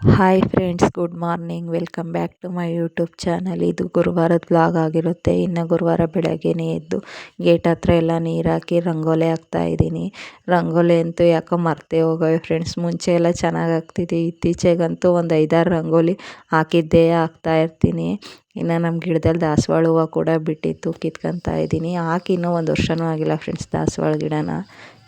Hi friends, good morning. Welcome back to my YouTube channel. ಇದು ಗುರುವಾರದ vlog ಆಗಿರುತ್ತೆ. ಇನ್ನು ಗುರುವಾರ ಬೆಳಗ್ಗೆನೇ ಎದ್ದು ಗೇಟ್ ಹತ್ರ ಎಲ್ಲ ನೀರು ಹಾಕಿ ರಂಗೋಲಿ ಹಾಕ್ತಾ ಇದ್ದೀನಿ. ರಂಗೋಲಿ ಅಂತೂ ಯಾಕೋ ಮರ್ತೇ ಹೋಗವೆ ಫ್ರೆಂಡ್ಸ್. ಮುಂಚೆ ಎಲ್ಲ ಚೆನ್ನಾಗಿ ಆಗ್ತಿದೆ, ಇತ್ತೀಚೆಗಂತೂ ಒಂದು 5-6 ರಂಗೋಲಿ ಹಾಕ್ತಾ ಇರ್ತೀನಿ. ಇನ್ನು ನಮ್ಮ ಗಿಡದಲ್ಲಿ ದಾಸವಾಳ ಹೂವು ಕೂಡ ಬಿಟ್ಟಿತ್ತು, ಕಿತ್ಕೊತಾ ಇದ್ದೀನಿ. ಹಾಕಿ ಇನ್ನೂ 1 ವರ್ಷವೂ ಆಗಿಲ್ಲ ಫ್ರೆಂಡ್ಸ್ ದಾಸವಾಳ ಗಿಡನ.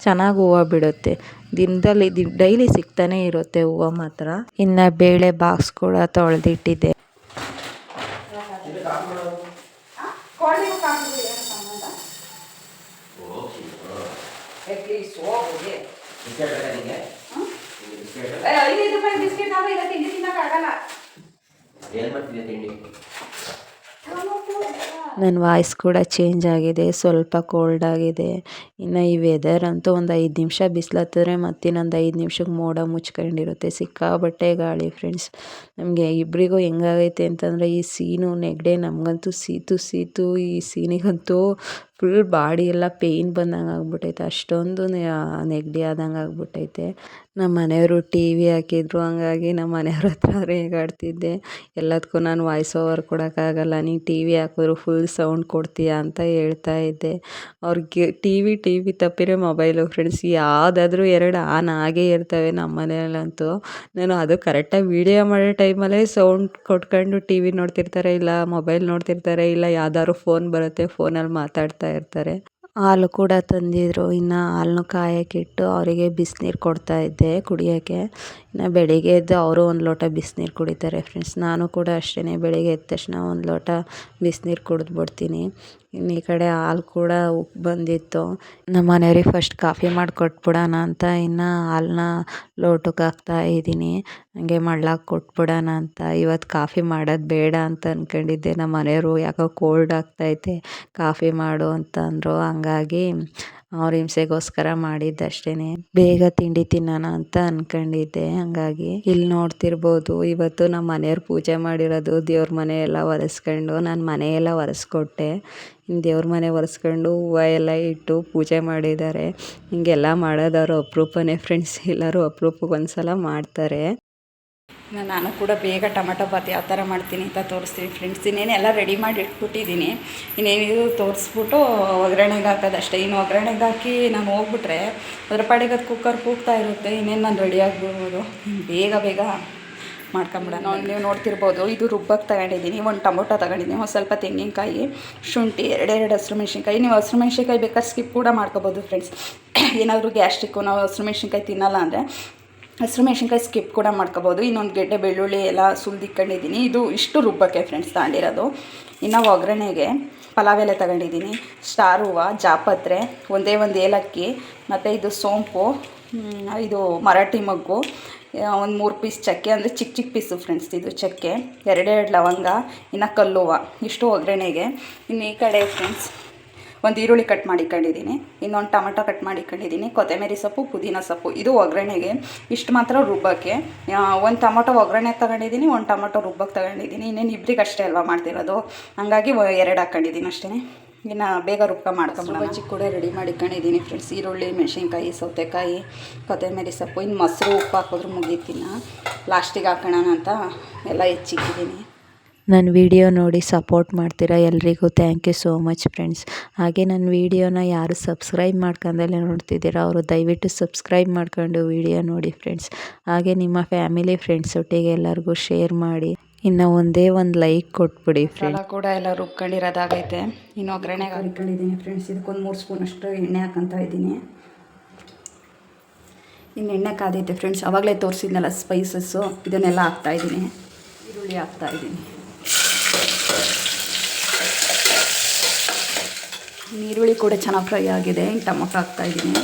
ಚೆನ್ನಾಗಿ ಹೂವು ಬಿಡುತ್ತೆ. ದಿನದಲ್ಲಿ ಡೈಲಿ ಸಿಗ್ತಾನೆ ಇರುತ್ತೆ ಹೂವು ಮಾತ್ರ. ಇನ್ನು ಬೇಳೆ ಬಾಕ್ಸ್ ಕೂಡ ತೊಳೆದಿಟ್ಟಿದ್ದೆ. ನನ್ನ ವಾಯ್ಸ್ ಕೂಡ ಚೇಂಜ್ ಆಗಿದೆ, ಸ್ವಲ್ಪ ಕೋಲ್ಡ್ ಆಗಿದೆ. ಇನ್ನು ಈ ವೆದರ್ ಅಂತೂ ಒಂದು 5 ನಿಮಿಷ ಬಿಸಿಲತ್ತಿದ್ರೆ ಮತ್ತಿನ್ನೊಂದು 5 ನಿಮಿಷಕ್ಕೆ ಮೋಡ ಮುಚ್ಕೊಂಡಿರುತ್ತೆ. ಸಿಕ್ಕಾಬಟ್ಟೆ ಗಾಳಿ ಫ್ರೆಂಡ್ಸ್. ನಮಗೆ ಇಬ್ಬರಿಗೂ ಹೆಂಗಾಗೈತೆ ಅಂತಂದರೆ, ಈ ಸೀನು ನೆಗಡೆ ನಮಗಂತೂ ಸೀತು ಈ ಸೀನಿಗಂತೂ ಫುಲ್ ಬಾಡಿ ಎಲ್ಲ ಪೇಯ್ನ್ ಬಂದಂಗೆ ಆಗ್ಬಿಟ್ಟೈತೆ. ಅಷ್ಟೊಂದು ನೆಗಡಿ ಆದಂಗೆ ಆಗ್ಬಿಟ್ಟೈತೆ. ನಮ್ಮ ಮನೆಯವರು ಟಿ ವಿ ಹಾಕಿದ್ರು, ಹಂಗಾಗಿ ನಮ್ಮ ಮನೆಯವ್ರ ಹತ್ರ ರೇಗಾಡ್ತಿದ್ದೆ. ಎಲ್ಲದಕ್ಕೂ ನಾನು ವಾಯ್ಸ್ ಓವರ್ ಕೊಡೋಕ್ಕಾಗಲ್ಲ, ನೀನು ಟಿ ವಿ ಹಾಕಿದ್ರು ಫುಲ್ ಸೌಂಡ್ ಕೊಡ್ತೀಯಾ ಅಂತ ಹೇಳ್ತಾ ಇದ್ದೆ. ಅವ್ರಿಗೆ ಟಿ ವಿ ತಪ್ಪಿದ್ರೆ ಮೊಬೈಲು ಫ್ರೆಂಡ್ಸ್. ಯಾವುದಾದ್ರೂ 2 ಆನ್ ಆಗೇ ಇರ್ತವೆ ನಮ್ಮ ಮನೆಯಲ್ಲಂತೂ. ನಾನು ಅದು ಕರೆಕ್ಟಾಗಿ ವೀಡಿಯೋ ಮಾಡೋ ಟೈಮಲ್ಲೇ ಸೌಂಡ್ ಕೊಟ್ಕೊಂಡು ಟಿ ವಿ ನೋಡ್ತಿರ್ತಾರೆ, ಇಲ್ಲ ಮೊಬೈಲ್ ನೋಡ್ತಿರ್ತಾರೆ, ಇಲ್ಲ ಯಾವ್ದಾದ್ರು ಫೋನ್ ಬರುತ್ತೆ, ಫೋನಲ್ಲಿ ಮಾತಾಡ್ತಾ ಇರ್ತಾರೆ. ಹಾಲು ಕೂಡ ತಂದಿದ್ರು. ಇನ್ನು ಹಾಲನ್ನು ಕಾಯಕ್ಕಿಟ್ಟು ಅವರಿಗೆ ಬಿಸಿನೀರು ಕೊಡ್ತಾಯಿದ್ದೆ ಕುಡಿಯೋಕ್ಕೆ. ಇನ್ನು ಬೆಳಿಗ್ಗೆ ಎದ್ದು ಅವರು 1 ಲೋಟ ಬಿಸಿನೀರು ಕುಡಿತಾರೆ ಫ್ರೆಂಡ್ಸ್. ನಾನು ಕೂಡ ಅಷ್ಟೇ, ಬೆಳಿಗ್ಗೆ ಎದ್ದ ತಕ್ಷಣ 1 ಲೋಟ ಬಿಸಿನೀರು ಕುಡಿದ್ಬಿಡ್ತೀನಿ. ಇನ್ನು ಈ ಕಡೆ ಹಾಲು ಕೂಡ ಉಕ್ಕಿ ಬಂದಿತ್ತು. ನಮ್ಮ ಮನೆಯವ್ರಿಗೆ ಫಸ್ಟ್ ಕಾಫಿ ಮಾಡಿ ಕೊಟ್ಬಿಡೋಣ ಅಂತ ಇನ್ನು ಹಾಲನ್ನ ಲೋಟಕ್ಕೆ ಹಾಕ್ತಾ ಇದ್ದೀನಿ. ಹಂಗೆ ಮಳ್ಳಾಗಿ ಕೊಟ್ಬಿಡೋಣ ಅಂತ. ಇವತ್ತು ಕಾಫಿ ಮಾಡೋದು ಬೇಡ ಅಂತ ಅಂದ್ಕೊಂಡಿದ್ದೆ. ನಮ್ಮ ಮನೆಯವರು ಯಾಕೋ ಕೋಲ್ಡ್ ಆಗ್ತೈತೆ, ಕಾಫಿ ಮಾಡು ಅಂತ ಅಂದರು. ಹಂಗಾಗಿ ಅವ್ರ ಹಿಂಸೆಗೋಸ್ಕರ ಮಾಡಿದ್ದಷ್ಟೇ. ಬೇಗ ತಿಂಡಿ ತಿನ್ನೋಣ ಅಂತ ಅಂದ್ಕೊಂಡಿದ್ದೆ. ಹಂಗಾಗಿ ಇಲ್ಲಿ ನೋಡ್ತಿರ್ಬೋದು, ಇವತ್ತು ನಮ್ಮ ಮನೆಯವ್ರು ಪೂಜೆ ಮಾಡಿರೋದು. ದೇವ್ರ ಮನೆ ಎಲ್ಲ ಒರೆಸ್ಕೊಂಡು ನಾನು ಮನೆಯೆಲ್ಲ ಒರೆಸ್ಕೊಟ್ಟೆ. ಇನ್ನು ದೇವ್ರ ಮನೆ ಒರೆಸ್ಕೊಂಡು ಹೂವು ಎಲ್ಲ ಇಟ್ಟು ಪೂಜೆ ಮಾಡಿದ್ದಾರೆ. ಹಿಂಗೆಲ್ಲ ಮಾಡೋದವರು ಅಪರೂಪನೇ ಫ್ರೆಂಡ್ಸ್. ಎಲ್ಲರೂ ಅಪರೂಪಕ್ಕೆ ಒಂದ್ಸಲ ಮಾಡ್ತಾರೆ. ನಾನು ಕೂಡ ಬೇಗ ಟೊಮೆಟೊ ಬಾತ್ ಯಾವ ಥರ ಮಾಡ್ತೀನಿ ಅಂತ ತೋರಿಸ್ತೀನಿ ಫ್ರೆಂಡ್ಸ್. ಇನ್ನೇನೆಲ್ಲ ರೆಡಿ ಮಾಡಿ ಇಟ್ಬಿಟ್ಟಿದ್ದೀನಿ. ಇನ್ನೇನಿದು ತೋರಿಸ್ಬಿಟ್ಟು ಒಗ್ಗರಣೆಗೆ ಹಾಕೋದಷ್ಟೇ. ಇನ್ನು ಒಗ್ಗರಣೆಗೆ ಹಾಕಿ ನಾನು ಹೋಗ್ಬಿಟ್ರೆ ಅದ್ರ ಪಾಡಿಗೆ ಅದು ಕುಕ್ಕರ್ ಕೂಗ್ತಾ ಇರುತ್ತೆ. ಇನ್ನೇನು ನಾನು ರೆಡಿ ಆಗಿಬಿಡ್ಬೋದು. ಬೇಗ ಮಾಡ್ಕೊಂಬಿಡೋಣ. ನೀವು ನೋಡ್ತಿರ್ಬೋದು, ಇದು ರುಬ್ಬಕ್ಕೆ ತಗೊಂಡಿದ್ದೀನಿ. 1 ಟೊಮೊಟೊ ತಗೊಂಡಿದ್ದೀನಿ, ಒಂದು ಸ್ವಲ್ಪ ತೆಂಗಿನಕಾಯಿ, ಶುಂಠಿ, 2 ಹಸಿರು ಮೆಣಸಿನ್ಕಾಯಿ. ನೀವು ಹಸಿರು ಮೆಣಸಿನ್ಕಾಯಿ ಬೇಕಾದ್ರೆ ಸ್ಕಿಪ್ ಕೂಡ ಮಾಡ್ಕೋಬೋದು ಫ್ರೆಂಡ್ಸ್. ಏನಾದರೂ ಗ್ಯಾಸ್ಟ್ರಿಕ್ಕು, ನಾವು ಹಸಿರು ಮೆಣಸಿನ್ಕಾಯಿ ತಿನ್ನಲ್ಲ ಅಂದರೆ ಹಸಿರು ಮೆಣಸಿನ್ಕಾಯಿ ಸ್ಕಿಪ್ ಕೂಡ ಮಾಡ್ಕೋಬೋದು. ಇನ್ನೊಂದು ಗೆಡ್ಡೆ ಬೆಳ್ಳುಳ್ಳಿ ಎಲ್ಲ ಸುಲಿದಿಕ್ಕೊಂಡಿದ್ದೀನಿ. ಇಷ್ಟು ರುಬ್ಬಕ್ಕೆ ಫ್ರೆಂಡ್ಸ್ ತಗೊಂಡಿರೋದು. ಇನ್ನು ಒಗ್ಗರಣೆಗೆ ಪಲಾವ್ ಎಲೆ ತಗೊಂಡಿದ್ದೀನಿ, ಸ್ಟಾರ್ ಹೂವು, ಜಾಪತ್ರೆ, ಒಂದೇ ಒಂದು ಏಲಕ್ಕಿ, ಮತ್ತು ಇದು ಸೋಂಪು, ಇದು ಮರಾಠಿ ಮೊಗ್ಗು, ಒಂದು 3 ಪೀಸ್ ಚಕ್ಕೆ, ಅಂದರೆ ಚಿಕ್ಕ ಪೀಸು ಫ್ರೆಂಡ್ಸ್ ಇದು ಚಕ್ಕೆ, 2 ಲವಂಗ, ಇನ್ನು ಕಲ್ಲುವ. ಇಷ್ಟು ಒಗ್ಗರಣೆಗೆ. ಇನ್ನು ಈ ಕಡೆ ಫ್ರೆಂಡ್ಸ್ ಒಂದು ಈರುಳ್ಳಿ ಕಟ್ ಮಾಡಿಕೊಂಡಿದ್ದೀನಿ, ಇನ್ನೊಂದು ಟೊಮೆಟೊ ಕಟ್ ಮಾಡಿಕೊಂಡಿದ್ದೀನಿ, ಕೊತ್ತಂಬರಿ ಸೊಪ್ಪು, ಪುದೀನ ಸೊಪ್ಪು. ಇದು ಒಗ್ಗರಣೆಗೆ. ಇಷ್ಟು ಮಾತ್ರ ರುಬ್ಬಕ್ಕೆ. 1 ಟೊಮೊಟೊ ಒಗ್ಗರಣೆಗೆ ತಗೊಂಡಿದ್ದೀನಿ, 1 ಟೊಮೊಟೊ ರುಬ್ಬಕ್ಕೆ ತಗೊಂಡಿದ್ದೀನಿ. ಇನ್ನೇನು ಇಬ್ಬರಿಗೆ ಅಷ್ಟೇ ಅಲ್ವಾ ಮಾಡ್ತಿರೋದು, ಹಂಗಾಗಿ 2 ಹಾಕ್ಕೊಂಡಿದ್ದೀನಿ ಅಷ್ಟೇ. ಇನ್ನು ಬೇಗ ಮಾಡ್ಕೊಂಬಿಡೋಣ. ಬಜ್ಜಿ ಕೂಡ ರೆಡಿ ಮಾಡಿಕೊಂಡಿದ್ದೀನಿ ಫ್ರೆಂಡ್ಸ್. ಈರುಳ್ಳಿ, ಮೆಣಸಿನ್ಕಾಯಿ, ಸೌತೆಕಾಯಿ, ಕೊತ್ತಂಬರಿ ಸೊಪ್ಪು, ಇನ್ನು ಮೊಸರು, ಉಪ್ಪು ಹಾಕಿದ್ರು ಮುಗೀತಿನ. ಲಾಸ್ಟಿಗೆ ಹಾಕೋಣ ಅಂತ ಎಲ್ಲ ಹೆಚ್ಚಿಟ್ಟಿದ್ದೀನಿ. ನನ್ನ ವಿಡಿಯೋ ನೋಡಿ ಸಪೋರ್ಟ್ ಮಾಡ್ತೀರಾ, ಎಲ್ರಿಗೂ thank you so much friends. ಹಾಗೆ ನನ್ನ ವಿಡಿಯೋನ ಯಾರು ಸಬ್ಸ್ಕ್ರೈಬ್ ಮಾಡ್ಕೊಂಡಲ್ಲೇ ನೋಡ್ತಿದ್ದೀರಾ, ಅವರು ದಯವಿಟ್ಟು ಸಬ್ಸ್ಕ್ರೈಬ್ ಮಾಡ್ಕೊಂಡು ವಿಡಿಯೋ ನೋಡಿ ಫ್ರೆಂಡ್ಸ್. ಹಾಗೆ ನಿಮ್ಮ ಫ್ಯಾಮಿಲಿ ಫ್ರೆಂಡ್ಸ್ ಒಟ್ಟಿಗೆ ಎಲ್ಲರಿಗೂ ಶೇರ್ ಮಾಡಿ. ಇನ್ನು ಒಂದೇ ಒಂದು ಲೈಕ್ ಕೊಟ್ಬಿಡಿ ಫ್ರೆಂಡ್ಸ್. ಕೂಡ ಎಲ್ಲ ರುಬ್ಕೊಂಡಿರೋದಾಗೈತೆ. ಇನ್ನು ಒಗ್ಗರಣೆಗೆ ಹಾಕೊಂಡಿದ್ದೀನಿ ಫ್ರೆಂಡ್ಸ್. ಇದಕ್ಕೊಂದು 3 ಸ್ಪೂನಷ್ಟು ಎಣ್ಣೆ ಹಾಕ್ಕೊತಾ ಇದ್ದೀನಿ. ಇನ್ನು ಎಣ್ಣೆ ಕಾದೈತೆ ಫ್ರೆಂಡ್ಸ್. ಆವಾಗಲೇ ತೋರಿಸಿದ್ನಲ್ಲ ಸ್ಪೈಸಸ್ಸು, ಇದನ್ನೆಲ್ಲ ಹಾಕ್ತಾಯಿದ್ದೀನಿ. ಈರುಳ್ಳಿ ಹಾಕ್ತಾಯಿದ್ದೀನಿ. ಈರುಳ್ಳಿ ಕೂಡ ಚೆನ್ನಾಗಿ ಫ್ರೈ ಆಗಿದೆ. ಇನ್ನು ಟೊಮೊಟೊ ಹಾಕ್ತಾಯಿದ್ದೀನಿ.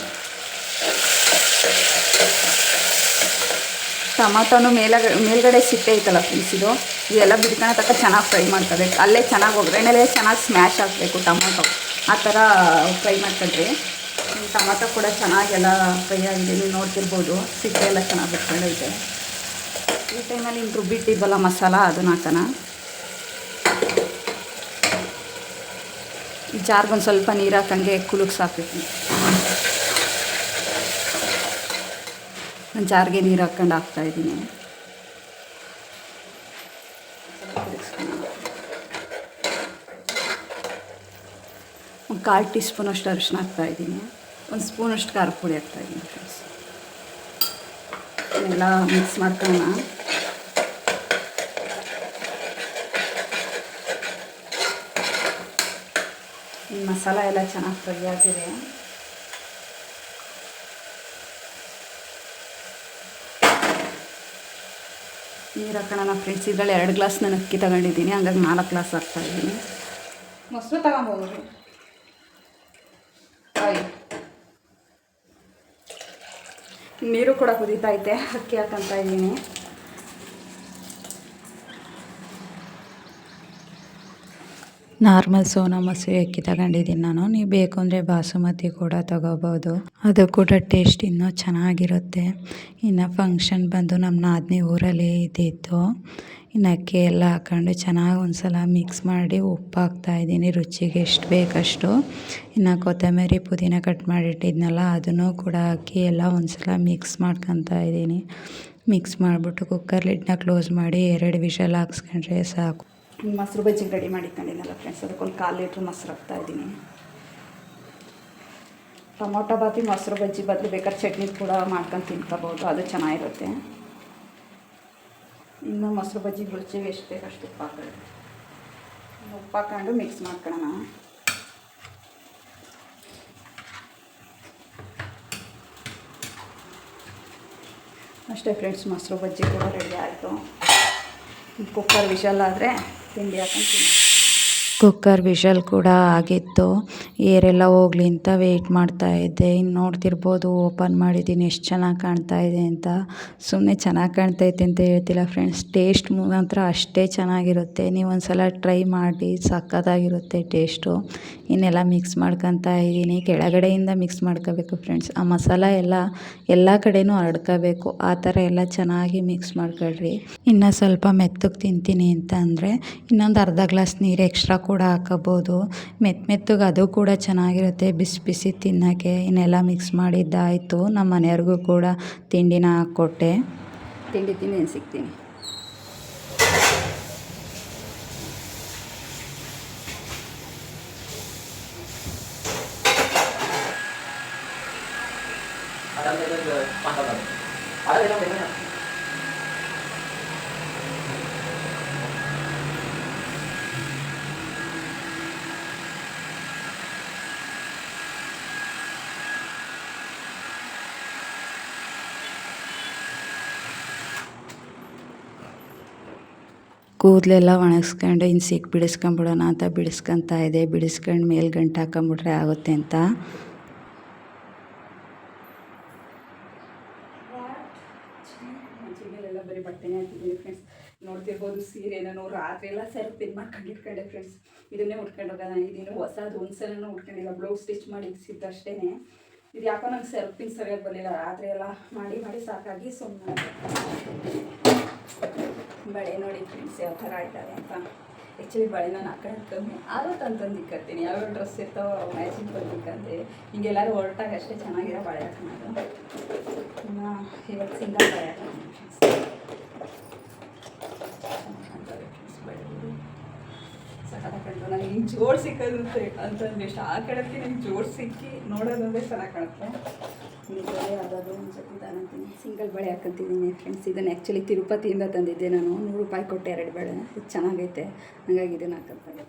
ಟೊಮೊಟೊನು ಮೇಲ್ಗಡೆ ಸಿಪ್ಪೆ ಐತಲ್ಲ ಫ್ರೆಂಡ್ಸ್, ಇದೆಲ್ಲ ಬಿಡ್ಕೊಳ ತಕ್ಕ ಚೆನ್ನಾಗಿ ಫ್ರೈ ಮಾಡ್ಕೋಬೇಕು. ಅಲ್ಲೇ ಚೆನ್ನಾಗಿ ಒಗ್ಗರಣೆಲೇ ಚೆನ್ನಾಗಿ ಸ್ಮ್ಯಾಶ್ ಹಾಕಬೇಕು ಟೊಮೊಟೊ. ಆ ಥರ ಫ್ರೈ ಮಾಡ್ಕೊಂಡ್ರಿ. ಟೊಮೊಟೊ ಕೂಡ ಚೆನ್ನಾಗೆಲ್ಲ ಫ್ರೈ ಆಗಿದೆ. ನೀವು ನೋಡ್ತಿರ್ಬೋದು, ಸಿಪ್ಪೆ ಎಲ್ಲ ಚೆನ್ನಾಗಿ ಬಿಟ್ಕೊಂಡೈತೆ. ಈ ಟೈಮಲ್ಲಿ ಇನ್ನು ರುಬ್ಬಿಟ್ಟಿದ್ವಲ್ಲ ಮಸಾಲ, ಅದನ್ನು ಹಾಕೋಣ. ಈ ಜಾರ್ಗೊಂದು ಸ್ವಲ್ಪ ನೀರು ಹಾಕಂಗೆ ಕುಲುಕ್ಸಾಕ್ಬೇಕು. ಜಾರ್ಗೆ ನೀರು ಹಾಕ್ಕೊಂಡು ಹಾಕ್ತಾಯಿದ್ದೀನಿ. ಸೇರಿಸ್ಕೊಳ್ಳೋಣ. ಒಂದು 1/4 ಟೀ ಸ್ಪೂನಷ್ಟು ಅರಿಶಿನ ಹಾಕ್ತಾಯಿದ್ದೀನಿ. 1 ಸ್ಪೂನಷ್ಟು ಖಾರದ ಪುಡಿ ಹಾಕ್ತಾಯಿದ್ದೀನಿ ಫ್ರೆಂಡ್ಸ್. ಎಲ್ಲ ಮಿಕ್ಸ್ ಮಾಡ್ಕೊಳ್ಳೋಣ. ಈ ಮಸಾಲ ಎಲ್ಲ ಚೆನ್ನಾಗಿ ಫ್ರೈ ಆಗಿದೆ. ನೀರು ಹಾಕೋಣ ಫ್ರೆಂಡ್ಸ್. ಇದರಲ್ಲಿ 2 ಗ್ಲಾಸ್ ನಾನು ಅಕ್ಕಿ ತಗೊಂಡಿದ್ದೀನಿ, ಹಂಗಾಗಿ 4 ಗ್ಲಾಸ್ ಹಾಕ್ತಾಯಿದ್ದೀನಿ. ಮೊಸರು ತಗೊಂಬೋಗ್ರಿ. ನೀರು ಕೂಡ ಕುದೀತೈತೆ, ಅಕ್ಕಿ ಹಾಕ್ಕೊತಾ ಇದ್ದೀನಿ. ನಾರ್ಮಲ್ ಸೋನಾ ಮಸೂರಿ ಅಕ್ಕಿ ತಗೊಂಡಿದ್ದೀನಿ ನಾನು. ನೀವು ಬೇಕು ಅಂದರೆ ಬಾಸುಮತಿ ಕೂಡ ತಗೋಬೋದು, ಅದು ಕೂಡ ಟೇಸ್ಟ್ ಇನ್ನೂ ಚೆನ್ನಾಗಿರುತ್ತೆ. ಇನ್ನು ಫಂಕ್ಷನ್ ಬಂದು ನಮ್ಮ ನಾದಿನಿ ಊರಲ್ಲಿ ಇದ್ದಿತ್ತು. ಇನ್ನು ಅಕ್ಕಿ ಎಲ್ಲ ಹಾಕ್ಕೊಂಡು ಚೆನ್ನಾಗಿ ಒಂದು ಸಲ ಮಿಕ್ಸ್ ಮಾಡಿ ಉಪ್ಪು ಹಾಕ್ತಾಯಿದ್ದೀನಿ ರುಚಿಗೆ ಎಷ್ಟು ಬೇಕಷ್ಟು. ಇನ್ನು ಕೊತ್ತಂಬರಿ ಪುದೀನ ಕಟ್ ಮಾಡಿಟ್ಟಿದ್ನಲ್ಲ ಅದನ್ನು ಕೂಡ ಹಾಕಿ ಎಲ್ಲ ಒಂದು ಸಲ ಮಿಕ್ಸ್ ಮಾಡ್ಕೊತಾ ಇದ್ದೀನಿ. ಮಿಕ್ಸ್ ಮಾಡಿಬಿಟ್ಟು ಕುಕ್ಕರ್ ಲಿಡ್ನ ಕ್ಲೋಸ್ ಮಾಡಿ 2 ವಿಷಲ್ ಹಾಕ್ಸ್ಕೊಂಡ್ರೆ ಸಾಕು. ಮೊಸರು ಬಜ್ಜಿಗೆ ರೆಡಿ ಮಾಡಿಕೊಂಡಿದ್ದೆನಲ್ಲ ಫ್ರೆಂಡ್ಸ್, ಅದಕ್ಕೊಂದು 1/4 ಲೀಟ್ರ್ ಮೊಸರು ಹಾಕ್ತಾಯಿದ್ದೀನಿ. ಟೊಮೊಟೊ ಬಾತಿ ಮೊಸರು ಬಜ್ಜಿ ಬದಲು ಬೇಕಾದ್ರೆ ಚಟ್ನಿ ಕೂಡ ಮಾಡ್ಕೊಂಡು ತಿನ್ಕೋಬೋದು, ಅದು ಚೆನ್ನಾಗಿರುತ್ತೆ. ಇನ್ನು ಮೊಸರು ಬಜ್ಜಿ ರುಚಿಗೆ ಎಷ್ಟು ಬೇಕಷ್ಟು ಉಪ್ಪು ಹಾಕೊಳ್ಳಿ. ಉಪ್ಪು ಹಾಕ್ಕೊಂಡು ಮಿಕ್ಸ್ ಮಾಡ್ಕೊಳ್ಳೋಣ. ಅಷ್ಟೇ ಫ್ರೆಂಡ್ಸ್, ಮೊಸರು ಬಜ್ಜಿ ಕೂಡ ರೆಡಿ ಆಯಿತು. ಕುಕ್ಕರ್ ವಿಷಲ್ ಆದರೆ ತಿಂಡಿ ಹಾಕೊಂಡು ತಿನ್ನಿ. ಕುಕ್ಕರ್ ವಿಷಲ್ ಕೂಡ ಆಗಿತ್ತು. ಏರೆಲ್ಲ ಹೋಗ್ಲಿ ಅಂತ ವೆಯ್ಟ್ ಮಾಡ್ತಾಯಿದ್ದೆ. ಇನ್ನು ನೋಡ್ತಿರ್ಬೋದು ಓಪನ್ ಮಾಡಿದ್ದೀನಿ ಎಷ್ಟು ಚೆನ್ನಾಗಿ ಕಾಣ್ತಾ ಇದೆ ಅಂತ. ಸುಮ್ಮನೆ ಚೆನ್ನಾಗಿ ಕಾಣ್ತೈತೆ ಅಂತ ಹೇಳ್ತಿಲ್ಲ ಫ್ರೆಂಡ್ಸ್, ಟೇಸ್ಟ್ ಮಾತ್ರ ಅಷ್ಟೇ ಚೆನ್ನಾಗಿರುತ್ತೆ. ನೀವು ಒಂದು ಸಲ ಟ್ರೈ ಮಾಡಿ, ಸಕ್ಕತ್ತಾಗಿರುತ್ತೆ ಟೇಸ್ಟು. ಇನ್ನೆಲ್ಲ ಮಿಕ್ಸ್ ಮಾಡ್ಕೊತಾ ಇದ್ದೀನಿ. ಕೆಳಗಡೆಯಿಂದ ಮಿಕ್ಸ್ ಮಾಡ್ಕೋಬೇಕು ಫ್ರೆಂಡ್ಸ್. ಆ ಮಸಾಲ ಎಲ್ಲ ಕಡೆನೂ ಹರಡ್ಕೋಬೇಕು, ಆ ಥರ ಎಲ್ಲ ಚೆನ್ನಾಗಿ ಮಿಕ್ಸ್ ಮಾಡ್ಕೊಳ್ರಿ. ಇನ್ನು ಸ್ವಲ್ಪ ಮೆತ್ತಗೆ ತಿಂತೀನಿ ಅಂತ ಅಂದರೆ ಇನ್ನೊಂದು ಅರ್ಧ ಗ್ಲಾಸ್ ನೀರು ಎಕ್ಸ್ಟ್ರಾ ಕೂಡ ಹಾಕೋಬೋದು. ಮೆತ್ತಗೆ ಅದು ಕೂಡ ಚೆನ್ನಾಗಿರುತ್ತೆ ಬಿಸಿ ಬಿಸಿ ತಿನ್ನೋಕ್ಕೆ. ಇನ್ನೆಲ್ಲ ಮಿಕ್ಸ್ ಮಾಡಿದ್ದಾಯಿತು. ನಮ್ಮ ಮನೆಯವ್ರಿಗೂ ಕೂಡ ತಿಂಡಿನ ಹಾಕ್ಕೊಟ್ಟೆ. ತಿಂಡಿ ಸಿಗ್ತೀನಿ. ಕೂದಲೆಲ್ಲ ಒಣಗಿಸ್ಕೊಂಡು ಇನ್ನು ಸಿಕ್ಕಿ ಬಿಡಿಸ್ಕೊಂಬಿಡೋಣ ಅಂತ ಬಿಡಿಸ್ಕೊತಾ ಇದೆ. ಬಿಡಿಸ್ಕೊಂಡು ಮೇಲೆ ಗಂಟು ಹಾಕೊಂಬಿಟ್ರೆ ಆಗುತ್ತೆ ಅಂತ. ಮಂಚಿಗೆಲ್ಲ ಬರೀ ಬಟ್ಟೆನೇ ಹಾಕಿದ್ದೀನಿ ಫ್ರೆಂಡ್ಸ್. ನೋಡ್ತಿರ್ಬೋದು ಸೀರೆ ನಾನು ರಾತ್ರಿ ಎಲ್ಲ ಸೆಲ್ಫ್ ಇದು ಮಾಡ್ಕೊಂಡಿಟ್ಕೊಂಡೆ ಫ್ರೆಂಡ್ಸ್. ಇದನ್ನೇ ಉಟ್ಕೊಂಡು ಹೋಗೋಣ. ಇದಿನ್ನು ಹೊಸದು ಒಂದ್ಸಲನೂ ಉಟ್ಕೊಂಡಿಲ್ಲ, ಬ್ಲೌಸ್ ಸ್ಟಿಚ್ ಮಾಡಿ ಇಕ್ಸಿದ್ದು ಅಷ್ಟೇ. ಇದು ಯಾಕೋ ನಂಗೆ ಸೆಲ್ಫಿನ ಸರಿಯಾಗಿ ಬರಲಿಲ್ಲ. ರಾತ್ರಿ ಎಲ್ಲ ಮಾಡಿ ಸಾಕಾಗಿ ಸುಮ್ಮನೆ. ಬಳೆ ನೋಡಿ ಫ್ರೆಂಡ್ಸ್ ಯಾವ ಥರ ಆಯ್ತದೆ ಅಂತ. ಆ್ಯಕ್ಚುಲಿ ಬಳೆ ನಾನು ಹಾಕೋದು ಕಮ್ಮಿ, ಆದರೂ ತಂದು ಇಕ್ಕತ್ತೀನಿ. ಯಾವ್ಯಾವ ಡ್ರೆಸ್ ಇರ್ತಾವೋ ಮ್ಯಾಚಿಂಗ್ ಬಂದಿಕ್ಕಂತೆ ಹಿಂಗೆಲ್ಲರೂ ಹೊರಟಾಗ ಅಷ್ಟೇ ಚೆನ್ನಾಗಿರೋ ಬಳೆ ಹಾಕೋದು. ಇನ್ನು ಇವತ್ತು ಸಿಂಗಲ್ ಬಳೆ ಹಾಕೋದು ಸಖತ್ತಾಗಿ ನನಗೆ ಹಿಂಗೆ ಜೋಡು ಸಿಕ್ಕೋದು ಅಂತಂದ್ರೆ ಇಷ್ಟ. ಆ ಕಡೆಗೆ ನಂಗೆ ಜೋಡು ಸಿಕ್ಕಿ ನೋಡೋದಂದ್ರೆ ಚೆನ್ನಾಗಿ ಕಾಣುತ್ತೆ. ನಿಜವೇ ಯಾವುದಾದ್ರು ಒಂದು ಸತಿ ತಗೊಂತೀನಿ. ಸಿಂಗಲ್ ಬಳೆ ಹಾಕೊಂತಿದ್ದೀನಿ ಫ್ರೆಂಡ್ಸ್. ಇದನ್ನು ಆ್ಯಕ್ಚುಲಿ ತಿರುಪತಿಯಿಂದ ತಂದಿದ್ದೆ ನಾನು. 100 ರೂಪಾಯಿ ಕೊಟ್ಟೆ 2 ಬಳೆ. ಇದು ಚೆನ್ನಾಗೈತೆ, ಹಾಗಾಗಿ ಇದನ್ನು ಹಾಕೊಂತಾರೆ.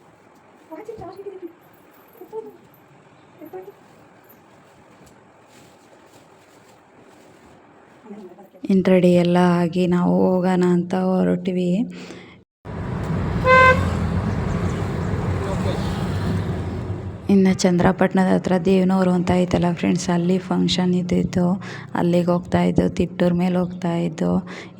ಇನ್ನು ರೆಡಿ ಎಲ್ಲ ಆಗಿ ನಾವು ಹೋಗೋಣ ಅಂತ ಹೊರಟಿವಿ. ಇನ್ನು ಚಂದ್ರಪಟ್ಟಣದ ಹತ್ರ ದೇವನೂರು ಅಂತ ಐತಲ್ಲ ಫ್ರೆಂಡ್ಸ್, ಅಲ್ಲಿ ಫಂಕ್ಷನ್ ಇದ್ದಿತ್ತು. ಅಲ್ಲಿಗೆ ಹೋಗ್ತಾಯಿದ್ದು. ತಿಪ್ಟೂರ್ ಮೇಲೆ ಹೋಗ್ತಾಯಿದ್ದು.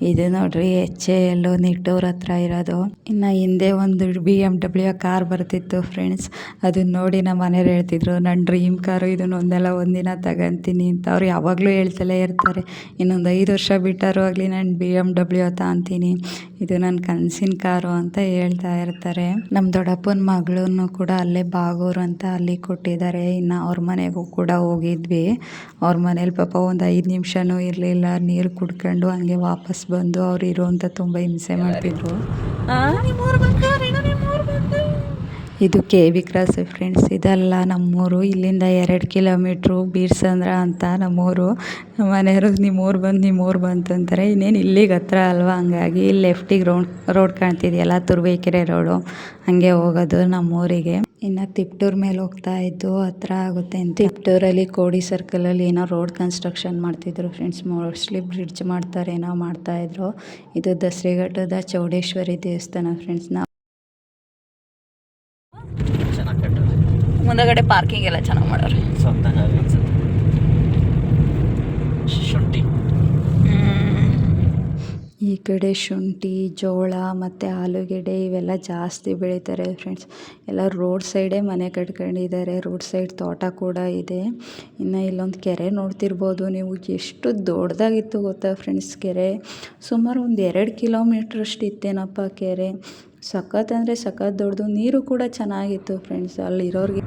ಇದು ನೋಡ್ರಿ HAL ನಿಟ್ಟೂರ್ ಹತ್ರ ಇರೋದು. ಇನ್ನು ಹಿಂದೆ ಒಂದು BMW ಕಾರ್ ಬರ್ತಿತ್ತು ಫ್ರೆಂಡ್ಸ್. ಅದನ್ನ ನೋಡಿ ನಮ್ಮ ಮನೆಯವ್ರು ಹೇಳ್ತಿದ್ರು, ನನ್ನ ಡ್ರೀಮ್ ಕಾರು ಇದನ್ನು ಒಂದಿನ ತಗೊಂತೀನಿ ಅಂತ. ಅವ್ರು ಯಾವಾಗಲೂ ಹೇಳ್ತಲೇ ಇರ್ತಾರೆ, ಇನ್ನೊಂದು 5 ವರ್ಷ ಬಿಟ್ಟರು ಆಗಲಿ ನಾನು BMW ತಗೊಂತೀನಿ, ಇದು ನನ್ನ ಕನಸಿನ ಕಾರು ಅಂತ ಹೇಳ್ತಾ ಇರ್ತಾರೆ. ನಮ್ಮ ದೊಡ್ಡಪ್ಪನ ಮಗಳನ್ನು ಕೂಡ ಅಲ್ಲೇ ಬಾಗೂರು ಅಂತ ಅಲ್ಲಿ ಕೊಟ್ಟಿದ್ದಾರೆ. ಇನ್ನು ಅವ್ರ ಮನೆಗೂ ಕೂಡ ಹೋಗಿದ್ವಿ. ಅವ್ರ ಮನೇಲಿ ಪಾಪ ಒಂದು 5 ನಿಮಿಷನೂ ಇರಲಿಲ್ಲ. ನೀರು ಕುಡ್ಕೊಂಡು ಹಂಗೆ ವಾಪಸ್ ಬಂದು ಅವ್ರು ಇರುವಂಥ ತುಂಬ ಹಿಂಸೆ ಮಾಡ್ತಿದ್ರು. ಇದು ಕೆ ವಿ ಕ್ರಾಸ್ ಫ್ರೆಂಡ್ಸ್, ಇದಲ್ಲ ನಮ್ಮೂರು. ಇಲ್ಲಿಂದ 2 ಕಿಲೋಮೀಟ್ರು ಬೀರ್ಸಂದ್ರ ಅಂತ ನಮ್ಮೂರು. ನಮ್ಮ ಮನೆಯವರು ನಿಮ್ಮೂರು ಬಂತು ಅಂತಾರೆ. ಇನ್ನೇನು ಇಲ್ಲಿಗೆ ಹತ್ರ ಅಲ್ವಾ, ಹಂಗಾಗಿ ಇಲ್ಲಿ ಲೆಫ್ಟಿಗೆ ರೋಡ್ ಕಾಣ್ತಿದೆಯಲ್ಲ, ತುರುವೇಕೆರೆ ರೋಡು, ಹಾಗೆ ಹೋಗೋದು ನಮ್ಮೂರಿಗೆ. ಇನ್ನು ತಿಪ್ಟೂರ್ ಮೇಲೆ ಹೋಗ್ತಾ ಇದ್ದು ಹತ್ರ ಆಗುತ್ತೆ ಅಂತ. ತಿಪ್ಟೂರಲ್ಲಿ ಕೋಡಿ ಸರ್ಕಲಲ್ಲಿ ಏನೋ ರೋಡ್ ಕನ್ಸ್ಟ್ರಕ್ಷನ್ ಮಾಡ್ತಿದ್ರು ಫ್ರೆಂಡ್ಸ್, ಮೋಸ್ಟ್ಲಿ ಬ್ರಿಡ್ಜ್ ಮಾಡ್ತಾರೇನೋ ಮಾಡ್ತಾಯಿದ್ರು. ಇದು ದಸರೆಘಟ್ಟದ ಚೌಡೇಶ್ವರಿ ದೇವಸ್ಥಾನ ಫ್ರೆಂಡ್ಸ್. ಮುಂದಗಡೆ ಪಾರ್ಕಿಂಗ್ ಎಲ್ಲ ಚೆನ್ನಾಗಿ ಮಾಡೋರು. ಶುಂಠಿ ಈ ಕಡೆ ಶುಂಠಿ, ಜೋಳ ಮತ್ತು ಆಲೂಗೆಡ್ಡೆ ಇವೆಲ್ಲ ಜಾಸ್ತಿ ಬೆಳೀತಾರೆ ಫ್ರೆಂಡ್ಸ್. ಎಲ್ಲ ರೋಡ್ ಸೈಡೇ ಮನೆ ಕಟ್ಕೊಂಡಿದ್ದಾರೆ, ರೋಡ್ ಸೈಡ್ ತೋಟ ಕೂಡ ಇದೆ. ಇನ್ನು ಇಲ್ಲೊಂದು ಕೆರೆ ನೋಡ್ತಿರ್ಬೋದು ನೀವು, ಎಷ್ಟು ದೊಡ್ಡದಾಗಿತ್ತು ಗೊತ್ತಾ ಫ್ರೆಂಡ್ಸ್ ಕೆರೆ. ಸುಮಾರು ಒಂದು 2 ಕಿಲೋಮೀಟ್ರಷ್ಟು ಇತ್ತೇನಪ್ಪ ಕೆರೆ. ಸಖತ್ ಅಂದರೆ ಸಖತ್ ದೊಡ್ಡದು. ನೀರು ಕೂಡ ಚೆನ್ನಾಗಿತ್ತು ಫ್ರೆಂಡ್ಸ್ ಅಲ್ಲಿರೋರಿಗೆ.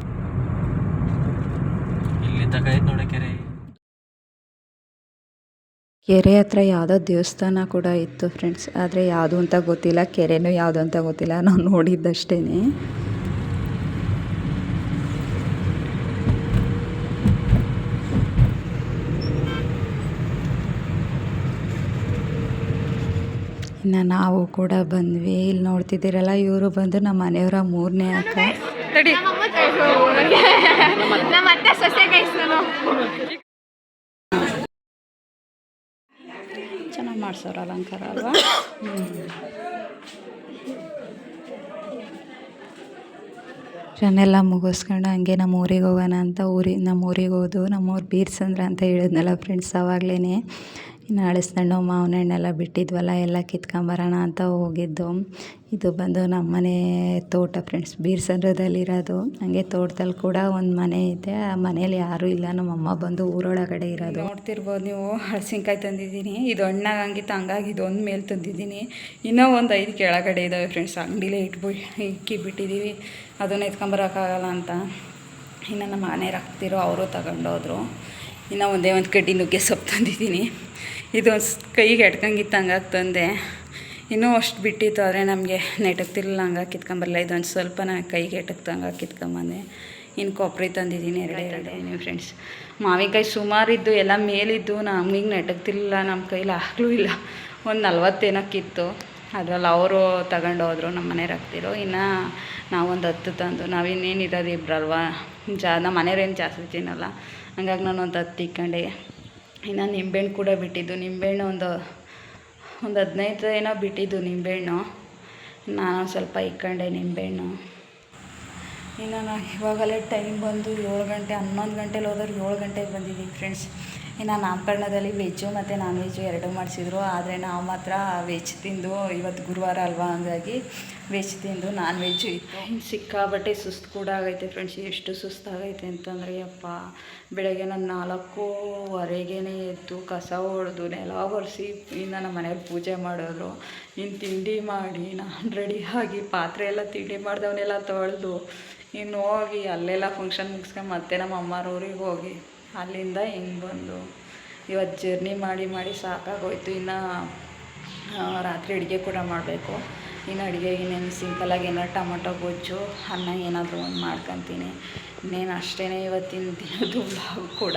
ಕೆರೆ ಹತ್ರ ಯಾವುದೋ ದೇವಸ್ಥಾನ ಕೂಡ ಇತ್ತು ಫ್ರೆಂಡ್ಸ್, ಆದರೆ ಯಾವುದು ಅಂತ ಗೊತ್ತಿಲ್ಲ, ಕೆರೆನೂ ಯಾವುದು ಅಂತ ಗೊತ್ತಿಲ್ಲ, ನಾವು ನೋಡಿದ್ದಷ್ಟೇ. ಇನ್ನು ನಾವು ಕೂಡ ಬಂದ್ವಿ. ಇಲ್ಲಿ ನೋಡ್ತಿದ್ದೀರಲ್ಲ, ಇವರು ಬಂದು ನಮ್ಮ ಮನೆಯವರ 3ನೇ ಅಕ್ಕ. ಚೆನ್ನಾಗಿ ಮಾಡ್ಸೋರು ಅಲಂಕಾರ ಅಲ್ವಾ. ಜನೆಲ್ಲ ಮುಗಿಸ್ಕೊಂಡು ಹಂಗೆ ನಮ್ಮ ಊರಿಗೆ ಹೋಗೋಣ ಅಂತ ನಮ್ಮ ಊರಿಗೆ ಹೋದು. ನಮ್ಮೂರು ಬೀರ್ಸಂದ್ರ ಅಂತ ಹೇಳಿದ್ನಲ್ಲ ಫ್ರೆಂಡ್ಸ್ ಆವಾಗಲೇ. ಇನ್ನು ಹಳಸಣ್ಣು ಮಾವಿನ ಹಣ್ಣೆಲ್ಲ ಬಿಟ್ಟಿದ್ವಲ್ಲ, ಎಲ್ಲ ಕಿತ್ಕೊಂಬರೋಣ ಅಂತ ಹೋಗಿದ್ದು. ಇದು ಬಂದು ನಮ್ಮನೆ ತೋಟ ಫ್ರೆಂಡ್ಸ್, ಬೀರ್ಸಂದ್ರದಲ್ಲಿರೋದು. ಹಾಗೆ ತೋಟದಲ್ಲಿ ಕೂಡ ಒಂದು ಮನೆ ಇದೆ, ಆ ಮನೇಲಿ ಯಾರೂ ಇಲ್ಲ, ನಮ್ಮಮ್ಮ ಬಂದು ಊರೊಳಗಡೆ ಇರೋದು. ನೋಡ್ತಿರ್ಬೋದು ನೀವು, ಹಳಸಿನ್ಕಾಯಿ ತಂದಿದ್ದೀನಿ. ಇದು ಹಣ್ಣಾಗಂಗಿತ್ತು, ಹಂಗಾಗಿ ಇದೊಂದು ಮೇಲೆ ತಂದಿದ್ದೀನಿ. ಇನ್ನೂ ಒಂದು 5 ಕೆಳಗಡೆ ಇದ್ದಾವೆ ಫ್ರೆಂಡ್ಸ್, ಅಂಗಡಿಲೇ ಇಕ್ಕಿಬಿಟ್ಟಿದ್ದೀವಿ, ಅದನ್ನು ಎತ್ಕೊಂಬರೋಕ್ಕಾಗಲ್ಲ ಅಂತ. ಇನ್ನು ನಮ್ಮ ಮನೆಯವ್ರು ಹಾಕ್ತಿರೋ ಅವರು ತಗೊಂಡೋದ್ರು. ಇನ್ನು ಒಂದು ಕಡ್ಡಿ ನುಗ್ಗೆ ಸೊಪ್ಪು ತಂದಿದ್ದೀನಿ. ಇದೊಂದು ಕೈಗೆ ಎಟ್ಕಂಗಿತ್ತು, ಹಂಗಾಗಿ ತಂದೆ. ಇನ್ನೂ ಅಷ್ಟು ಬಿಟ್ಟಿತ್ತು, ಆದರೆ ನಮಗೆ ನೆಟಕ್ತಿರ್ಲಿಲ್ಲ, ಹಂಗಾಗಿ ಕಿತ್ಕೊಂಬರಲ್ಲ. ಇದೊಂದು ಸ್ವಲ್ಪ ನಾನು ಕೈಗೆ ಎಟಕ್ತು, ಹಂಗಾಗಿ ಕಿತ್ಕೊಂಬಂದೆ. ಇನ್ನು ಕೊಬ್ಬರಿ ತಂದಿದ್ದೀನಿ ಎರಡೇ ನೀವು ಫ್ರೆಂಡ್ಸ್. ಮಾವಿನಕಾಯಿ ಸುಮಾರಿದ್ದು, ಎಲ್ಲ ಮೇಲಿದ್ದು, ನಮಗೆ ನೆಟಕ್ತಿರ್ಲಿಲ್ಲ, ನಮ್ಮ ಕೈಲಿ ಆಗಲೂ ಇಲ್ಲ. ಒಂದು 40 ಏನಕ್ಕಿತ್ತು, ಅದರಲ್ಲಿ ಅವರು ತಗೊಂಡೋದ್ರು, ನಮ್ಮ ಮನೆಯವ್ರು ಹಾಕ್ತಿರೋ. ಇನ್ನು ನಾವೊಂದು 10 ತಂದು, ನಾವಿನ್ನೇನು ಇರೋದು ಇಬ್ಬರಲ್ವಾ, ನಮ್ಮ ಮನೆಯವ್ರೇನು ಜಾಸ್ತಿ ತಿನ್ನಲ್ಲ, ಹಂಗಾಗಿ ನಾನು ಒಂದು 10 ಇಕ್ಕೊಂಡೆ. ಇನ್ನು ನಿಂಬೆಹಣ್ಣು ಕೂಡ ಬಿಟ್ಟಿದ್ದು, ನಿಂಬೆಹಣ್ಣು ಒಂದು 15 ಏನೋ ಬಿಟ್ಟಿದ್ದು ನಿಂಬೆಹಣ್ಣು. ನಾನು ಸ್ವಲ್ಪ ಇಕ್ಕೊಂಡೆ ನಿಂಬೆಹಣ್ಣು. ಇನ್ನು ನಾನು ಇವಾಗಲೇ ಟೈಮ್ ಬಂದು 7 ಗಂಟೆ, 11 ಗಂಟೆಲಿ ಹೋದವ್ರು 7 ಗಂಟೆಗೆ ಬಂದಿದ್ದೀವಿ ಫ್ರೆಂಡ್ಸ್. ಇನ್ನು ನಾಮಕರಣದಲ್ಲಿ ವೆಜ್ಜು ಮತ್ತು ನಾನ್ ವೆಜ್ಜು 2 ಮಾಡಿಸಿದ್ರು, ಆದರೆ ನಾವು ಮಾತ್ರ ವೆಜ್ ತಿಂದು, ಇವತ್ತು ಗುರುವಾರ ಅಲ್ವಾ, ಹಂಗಾಗಿ ವೆಜ್ ತಿಂದು ನಾನ್ ವೆಜ್ಜು ಇತ್ತು. ಸಿಕ್ಕಾಬಟ್ಟೆ ಸುಸ್ತು ಕೂಡ ಆಗೈತೆ ಫ್ರೆಂಡ್ಸ್. ಎಷ್ಟು ಸುಸ್ತಾಗೈತೆ ಅಂತಂದರೆ ಯಪ್ಪ, ಬೆಳಗ್ಗೆ ನಾನು 4:15ಗೆ ಎದ್ದು ಕಸ ಹೊಡೆದು ನೆಲ ಒರೆಸಿ, ಇನ್ನು ನಮ್ಮ ಮನೆಯವ್ರು ಪೂಜೆ ಮಾಡೋರು. ಇನ್ನು ತಿಂಡಿ ಮಾಡಿ ನಾನು ರೆಡಿಯಾಗಿ ಪಾತ್ರೆ ಎಲ್ಲ ತಿಂಡಿ ಮಾಡಿದವನ್ನೆಲ್ಲ ತೊಳೆದು ಇನ್ನು ಹೋಗಿ ಅಲ್ಲೆಲ್ಲ ಫಂಕ್ಷನ್ ಮುಗಿಸ್ಕೊಂಡು ಮತ್ತೆ ನಮ್ಮ ಅಮ್ಮರ ಊರಿಗೆ ಹೋಗಿ ಅಲ್ಲಿಂದ ಹಿಂಗೆ ಬಂದು ಇವತ್ತು ಜರ್ನಿ ಮಾಡಿ ಸಾಕಾಗೋಯ್ತು. ಇನ್ನು ರಾತ್ರಿ ಅಡುಗೆ ಕೂಡ ಮಾಡಬೇಕು. ಇನ್ನು ಅಡುಗೆಗೆ ಇನ್ನೇನು ಸಿಂಪಲಾಗಿ ಏನಾದ್ರು ಟೊಮೊಟೊ ಗೊಜ್ಜು, ಅನ್ನ ಏನಾದರೂ ಒಂದು ಮಾಡ್ಕೊತೀನಿ. ಇನ್ನೇನು ಅಷ್ಟೇ ಇವತ್ತಿನ ದಿನದ್ದು ವ್ಲಾಗ್ ಕೂಡ.